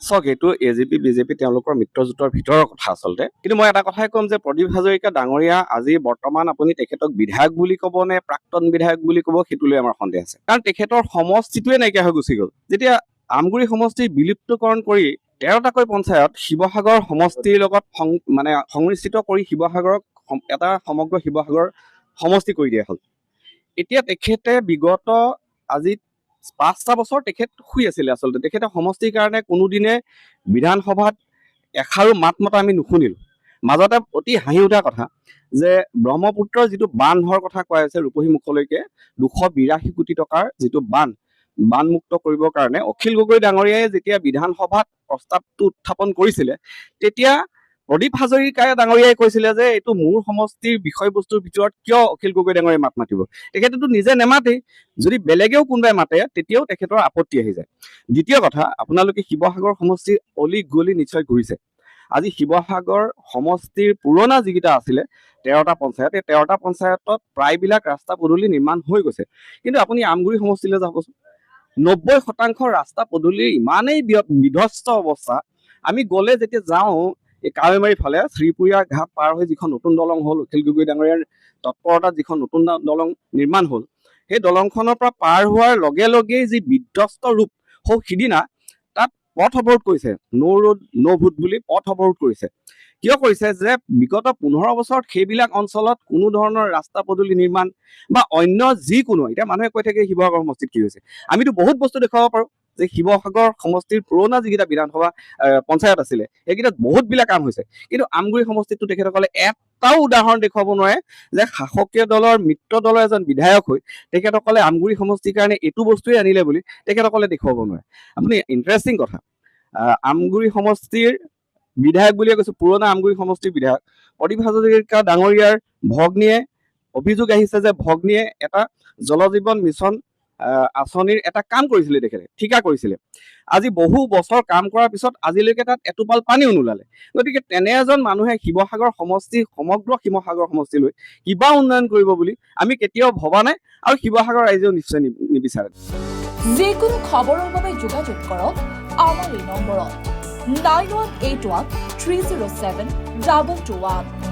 চাওক এইটো AGP BJP তেওঁলোকৰ মিত্ৰজোঁটৰ ভিতৰৰ কথা আচলতে, কিন্তু মই এটা কথাই ক'ম যে প্ৰদীপ হাজৰিকা ডাঙৰীয়া আজি বৰ্তমান আপুনি তেখেতক বিধায়ক বুলি ক'ব নে প্ৰাক্তন বিধায়ক বুলি ক'ব সেইটো লৈ আমাৰ সন্দেহ আছে, কাৰণ তেখেতৰ সমষ্টিটোৱে নাইকিয়া হৈ গুচি গ'ল। যেতিয়া আমগুৰি সমষ্টি বিলুপ্তকৰণ কৰি 13টাকৈ পঞ্চায়ত শিৱসাগৰ সমষ্টিৰ লগত সংমিশ্ৰিত কৰি শিৱসাগৰক এটা সমগ্ৰ শিৱসাগৰ সমষ্টি কৰি দিয়া হ'ল। এতিয়া তেখেতে বিগত আজি 5টা বছৰ তেখেত শুই আছিলে। আচলতে তেখেতে সমষ্টিৰ কাৰণে কোনোদিনে বিধানসভাত এষাৰো মাত মতা আমি নুশুনিলোঁ। মাজতে অতি হাঁহি উঠা কথা যে ব্ৰহ্মপুত্ৰৰ যিটো বান্ধৰ কথা কোৱা হৈছে ৰূপহী মুখলৈকে 282 কোটি টকাৰ যিটো বানমুক্ত কৰিবৰ কাৰণে অখিল গগৈ ডাঙৰীয়াই যেতিয়া বিধানসভাত প্ৰস্তাৱটো উত্থাপন কৰিছিলে, তেতিয়া প্ৰদীপ হাজৰিকাই ডাঙৰীয়াই কৈছিলে যে এইটো মোৰ সমষ্টিৰ বিষয়বস্তুৰ ভিতৰত কিয় অখিল গগৈ ডাঙৰীয়াই মাত মাতিব। তেখেতেতো নিজে নেমাতেই, যদি বেলেগেও কোনোবাই মাতে তেতিয়াও তেখেতৰ আপত্তি আহি যায়। দ্বিতীয় কথা, আপোনালোকে শিৱসাগৰ সমষ্টিৰ অলি গলি নিশ্চয় ঘূৰিছে। আজি শিৱসাগৰ সমষ্টিৰ পুৰণা যিকেইটা আছিলে 13টা পঞ্চায়ত, এই 13টা পঞ্চায়তত প্ৰায়বিলাক ৰাস্তা পদূলি নিৰ্মাণ হৈ গৈছে, কিন্তু আপুনি আমগুৰি সমষ্টিলৈ যাবচোন, 90% ৰাস্তা পদূলিৰ ইমানেই বিধ্বস্ত অৱস্থা। আমি গ'লে যেতিয়া যাওঁ এই কাৱৈমাৰী ফালে শ্ৰীপুৰীয়া ঘাট পাৰ হৈ যিখন নতুন দলং হ'ল, অখিল গগৈ ডাঙৰীয়াৰ তৎপৰতাত যিখন নতুন দলং নিৰ্মাণ হ'ল, সেই দলংখনৰ পৰা পাৰ হোৱাৰ লগে লগেই যি বিধ্বস্ত ৰূপ, সিদিনা তাত পথ অৱৰোধ কৰিছে, ন' ৰোড ন' ভোট বুলি পথ অৱৰোধ কৰিছে। কিয় কৰিছে? যে বিগত 15 বছৰত সেইবিলাক অঞ্চলত কোনো ধৰণৰ ৰাস্তা পদূলি নিৰ্মাণ বা অন্য যিকোনো, এতিয়া মানুহে কৈ থাকে শিৱসাগৰ সমষ্টিত কি হৈছে, আমিতো বহুত বস্তু দেখুৱাব পাৰোঁ যে শিৱসাগৰ সমষ্টিৰ পুৰণা যিকেইটা বিধানসভা পঞ্চায়ত আছিলে সেইকেইটাত বহুতবিলাক কাম হৈছে, কিন্তু আমগুৰি সমষ্টিতটো তেখেতসকলে এটাও উদাহৰণ দেখুৱাব নোৱাৰে যে শাসকীয় দলৰ মিত্ৰ দলৰ এজন বিধায়ক হৈ তেখেতসকলে আমগুৰি সমষ্টিৰ কাৰণে এইটো বস্তুৱে আনিলে বুলি তেখেতসকলে দেখুৱাব নোৱাৰে। আপুনি ইণ্টাৰেষ্টিং কথা, আমগুৰি সমষ্টিৰ বিধায়ক বুলিয়ে কৈছোঁ, পুৰণা আমগুৰি সমষ্টিৰ বিধায়ক প্ৰদীপ হাজৰিকা ডাঙৰীয়াৰ ভগ্নীয়ে অভিযোগ আহিছে যে ভগ্নীয়ে এটা জল জীৱন মিছন আঁচনিৰ এটা কাম কৰিছিলে, তেখেতে ঠিকা কৰিছিলে। আজি বহু বছৰ কাম কৰাৰ পিছত আজিলৈকে তাত এটোপাল পানীও নোলালে। গতিকে তেনে এজন মানুহে শিৱসাগৰ সমষ্টি, সমগ্ৰ শিৱসাগৰ সমষ্টিলৈ কিবা উন্নয়ন কৰিব বুলি আমি কেতিয়াও ভবা নাই, আৰু শিৱসাগৰ ৰাইজেও নিশ্চয় নিবিচাৰে। যিকোনো খবৰৰ বাবে যোগাযোগ কৰক আমাৰ এই নম্বৰত 9181 307 2221।